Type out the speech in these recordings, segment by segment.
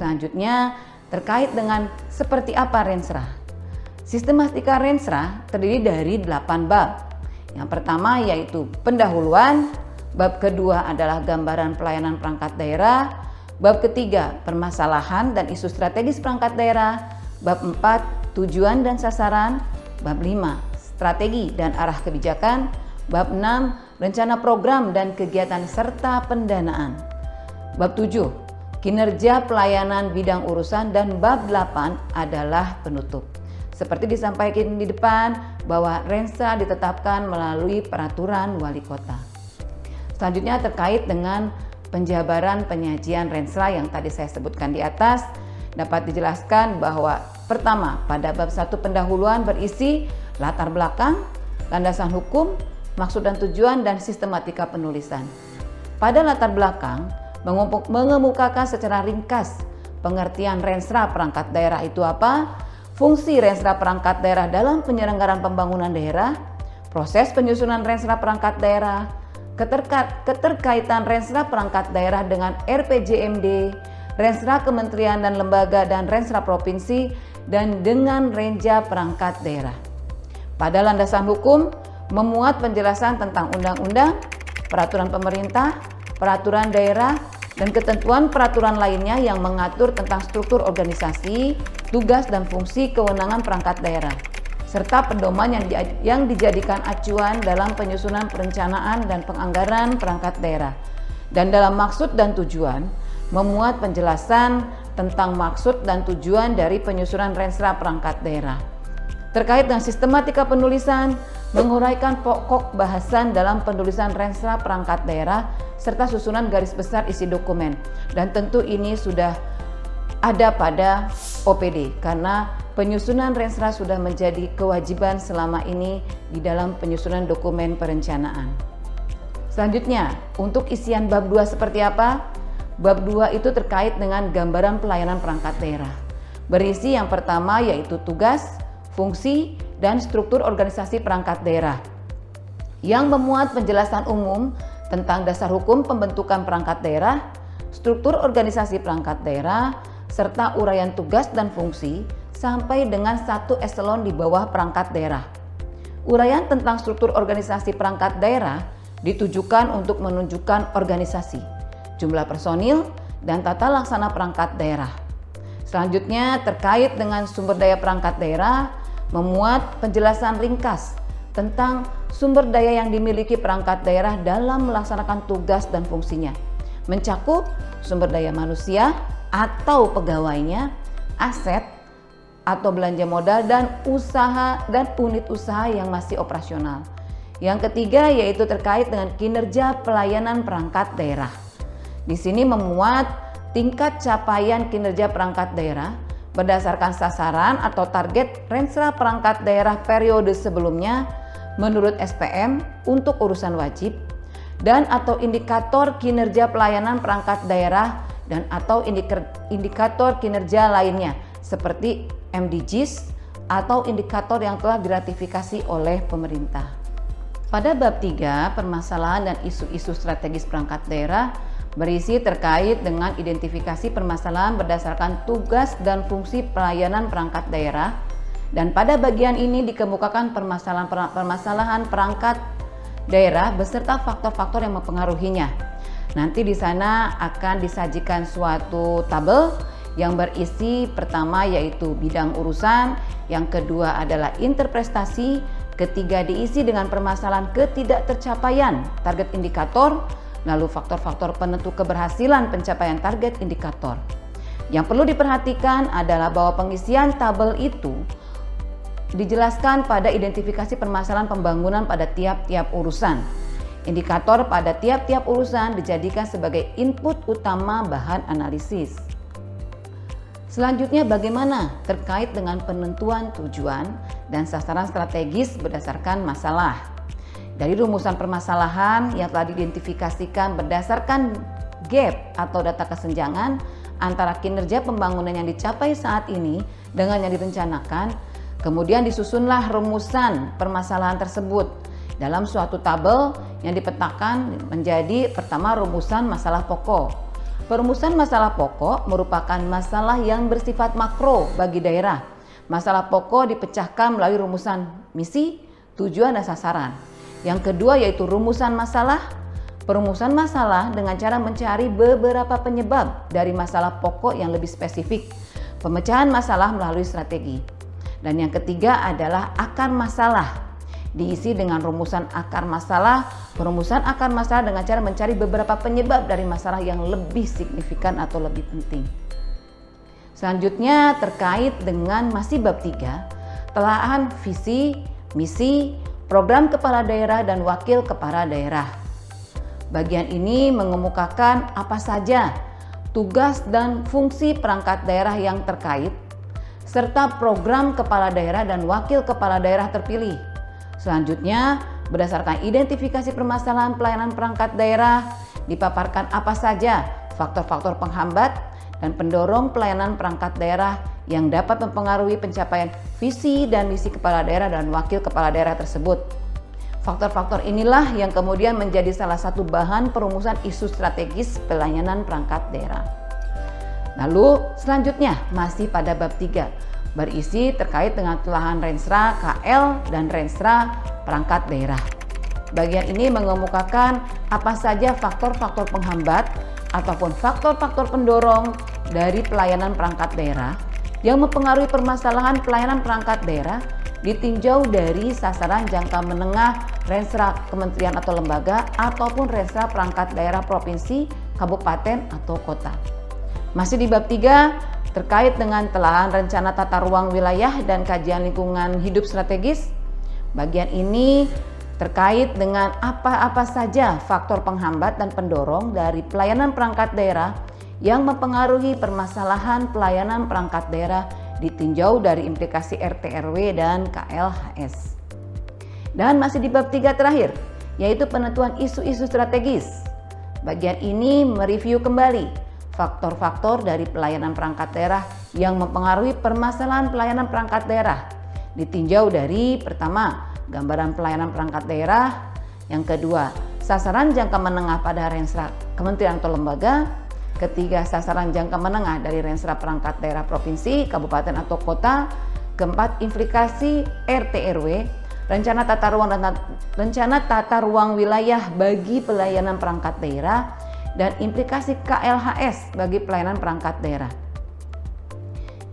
Selanjutnya terkait dengan seperti apa Renstra. Sistematika Renstra terdiri dari 8 bab. Yang pertama yaitu pendahuluan, bab kedua adalah gambaran pelayanan perangkat daerah, bab ketiga permasalahan dan isu strategis perangkat daerah, bab 4 tujuan dan sasaran, bab 5 strategi dan arah kebijakan, bab 6 rencana program dan kegiatan serta pendanaan, bab 7 kinerja pelayanan bidang urusan, dan bab 8 adalah penutup. Seperti disampaikan di depan bahwa Renstra ditetapkan melalui peraturan wali kota. Selanjutnya terkait dengan penjabaran penyajian Renstra yang tadi saya sebutkan di atas, dapat dijelaskan bahwa pertama pada bab 1 pendahuluan berisi latar belakang, landasan hukum, maksud dan tujuan, dan sistematika penulisan. Pada latar belakang mengemukakan secara ringkas pengertian Renstra perangkat daerah itu apa, fungsi Renstra perangkat daerah dalam penyelenggaraan pembangunan daerah, proses penyusunan Renstra perangkat daerah, keterkaitan Renstra perangkat daerah dengan RPJMD, Renstra kementerian dan lembaga dan Renstra provinsi, dan dengan Renja perangkat daerah. Pada landasan hukum memuat penjelasan tentang undang-undang, peraturan pemerintah, peraturan daerah, dan ketentuan peraturan lainnya yang mengatur tentang struktur organisasi, tugas dan fungsi kewenangan perangkat daerah, serta pedoman yang dijadikan acuan dalam penyusunan perencanaan dan penganggaran perangkat daerah. Dan dalam maksud dan tujuan memuat penjelasan tentang maksud dan tujuan dari penyusunan Renstra perangkat daerah. Terkait dengan sistematika penulisan, menguraikan pokok bahasan dalam penulisan Renstra perangkat daerah serta susunan garis besar isi dokumen. Dan tentu ini sudah ada pada OPD karena penyusunan Renstra sudah menjadi kewajiban selama ini di dalam penyusunan dokumen perencanaan. Selanjutnya, untuk isian bab 2 seperti apa? Bab 2 itu terkait dengan gambaran pelayanan perangkat daerah. Berisi yang pertama yaitu tugas, fungsi, dan struktur organisasi perangkat daerah yang memuat penjelasan umum tentang dasar hukum pembentukan perangkat daerah, struktur organisasi perangkat daerah, serta uraian tugas dan fungsi sampai dengan satu eselon di bawah perangkat daerah. Uraian tentang struktur organisasi perangkat daerah ditujukan untuk menunjukkan organisasi, jumlah personil, dan tata laksana perangkat daerah. Selanjutnya terkait dengan sumber daya perangkat daerah, memuat penjelasan ringkas tentang sumber daya yang dimiliki perangkat daerah dalam melaksanakan tugas dan fungsinya, mencakup sumber daya manusia atau pegawainya, aset atau belanja modal, dan usaha dan unit usaha yang masih operasional. Yang ketiga yaitu terkait dengan kinerja pelayanan perangkat daerah. Di sini memuat tingkat capaian kinerja perangkat daerah berdasarkan sasaran atau target Renstra perangkat daerah periode sebelumnya menurut SPM untuk urusan wajib, dan atau indikator kinerja pelayanan perangkat daerah dan atau indikator kinerja lainnya seperti MDGs atau indikator yang telah diratifikasi oleh pemerintah. Pada bab 3 permasalahan dan isu-isu strategis perangkat daerah berisi terkait dengan identifikasi permasalahan berdasarkan tugas dan fungsi pelayanan perangkat daerah, dan pada bagian ini dikemukakan permasalahan perangkat daerah beserta faktor-faktor yang mempengaruhinya. Nanti di sana akan disajikan suatu tabel yang berisi pertama yaitu bidang urusan, yang kedua adalah interprestasi, ketiga diisi dengan permasalahan ketidaktercapaian target indikator, lalu faktor-faktor penentu keberhasilan pencapaian target indikator. Yang perlu diperhatikan adalah bahwa pengisian tabel itu dijelaskan pada identifikasi permasalahan pembangunan pada tiap-tiap urusan. Indikator pada tiap-tiap urusan dijadikan sebagai input utama bahan analisis. Selanjutnya bagaimana terkait dengan penentuan tujuan dan sasaran strategis berdasarkan masalah. Dari rumusan permasalahan yang telah diidentifikasikan berdasarkan gap atau data kesenjangan antara kinerja pembangunan yang dicapai saat ini dengan yang direncanakan, kemudian disusunlah rumusan permasalahan tersebut dalam suatu tabel yang dipetakan menjadi pertama rumusan masalah pokok. Perumusan masalah pokok merupakan masalah yang bersifat makro bagi daerah. Masalah pokok dipecahkan melalui rumusan misi, tujuan, dan sasaran. Yang kedua yaitu rumusan masalah. Perumusan masalah dengan cara mencari beberapa penyebab dari masalah pokok yang lebih spesifik. Pemecahan masalah melalui strategi. Dan yang ketiga adalah akar masalah. Diisi dengan rumusan akar masalah. Perumusan akar masalah dengan cara mencari beberapa penyebab dari masalah yang lebih signifikan atau lebih penting. Selanjutnya terkait dengan masih bab 3, telaah visi, misi, program kepala daerah dan wakil kepala daerah. Bagian ini mengemukakan apa saja tugas dan fungsi perangkat daerah yang terkait, serta program kepala daerah dan wakil kepala daerah terpilih. Selanjutnya, berdasarkan identifikasi permasalahan pelayanan perangkat daerah, dipaparkan apa saja faktor-faktor penghambat dan pendorong pelayanan perangkat daerah yang dapat mempengaruhi pencapaian visi dan misi kepala daerah dan wakil kepala daerah tersebut. Faktor-faktor inilah yang kemudian menjadi salah satu bahan perumusan isu strategis pelayanan perangkat daerah. Lalu selanjutnya masih pada bab 3, berisi terkait dengan telahan Renstra KL dan Renstra perangkat daerah. Bagian ini mengemukakan apa saja faktor-faktor penghambat ataupun faktor-faktor pendorong dari pelayanan perangkat daerah yang mempengaruhi permasalahan pelayanan perangkat daerah ditinjau dari sasaran jangka menengah Renstra kementerian atau lembaga ataupun Renstra perangkat daerah provinsi, kabupaten atau kota. Masih di bab 3 terkait dengan telahan rencana tata ruang wilayah dan kajian lingkungan hidup strategis. Bagian ini terkait dengan apa-apa saja faktor penghambat dan pendorong dari pelayanan perangkat daerah yang mempengaruhi permasalahan pelayanan perangkat daerah ditinjau dari implikasi RT/RW dan KLHS. Dan masih di bab 3 terakhir, yaitu penentuan isu-isu strategis. Bagian ini mereview kembali faktor-faktor dari pelayanan perangkat daerah yang mempengaruhi permasalahan pelayanan perangkat daerah. Ditinjau dari pertama, gambaran pelayanan perangkat daerah. Yang kedua, sasaran jangka menengah pada Renstra kementerian atau lembaga. Ketiga, sasaran jangka menengah dari Renstra perangkat daerah provinsi, kabupaten atau kota. Keempat, implikasi RT/RW, rencana tata ruang wilayah bagi pelayanan perangkat daerah, dan implikasi KLHS bagi pelayanan perangkat daerah.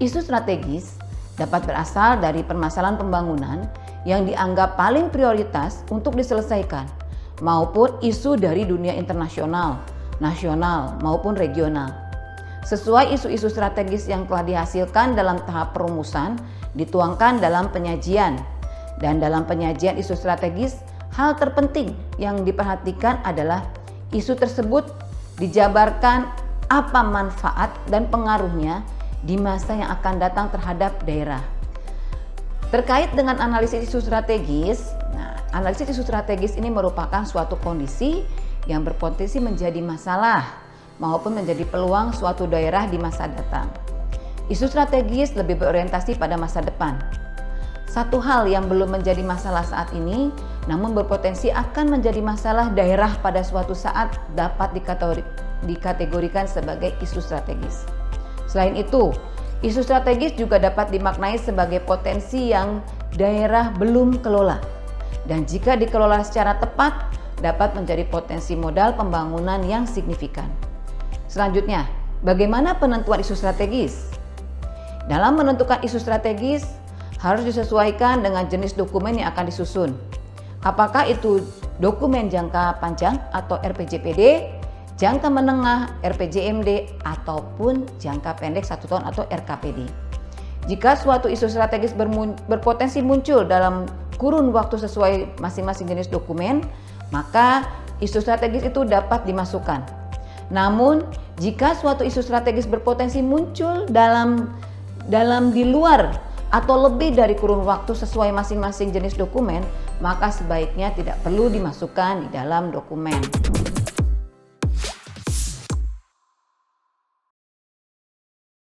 Isu strategis dapat berasal dari permasalahan pembangunan yang dianggap paling prioritas untuk diselesaikan, maupun isu dari dunia internasional, nasional maupun regional. Sesuai isu-isu strategis yang telah dihasilkan dalam tahap perumusan dituangkan dalam penyajian. Dan dalam penyajian isu strategis, hal terpenting yang diperhatikan adalah isu tersebut dijabarkan apa manfaat dan pengaruhnya di masa yang akan datang terhadap daerah. Terkait dengan analisis isu strategis, analisis isu strategis ini merupakan suatu kondisi yang berpotensi menjadi masalah maupun menjadi peluang suatu daerah di masa datang. Isu strategis lebih berorientasi pada masa depan. Satu hal yang belum menjadi masalah saat ini, namun berpotensi akan menjadi masalah daerah pada suatu saat dapat dikategorikan sebagai isu strategis. Selain itu, isu strategis juga dapat dimaknai sebagai potensi yang daerah belum kelola. Dan jika dikelola secara tepat, dapat menjadi potensi modal pembangunan yang signifikan. Selanjutnya, bagaimana penentuan isu strategis? Dalam menentukan isu strategis, harus disesuaikan dengan jenis dokumen yang akan disusun. Apakah itu dokumen jangka panjang atau RPJPD, jangka menengah RPJMD, ataupun jangka pendek 1 tahun atau RKPD. Jika suatu isu strategis berpotensi muncul dalam kurun waktu sesuai masing-masing jenis dokumen, maka isu strategis itu dapat dimasukkan. Namun, jika suatu isu strategis berpotensi muncul dalam di luar atau lebih dari kurun waktu sesuai masing-masing jenis dokumen, maka sebaiknya tidak perlu dimasukkan di dalam dokumen.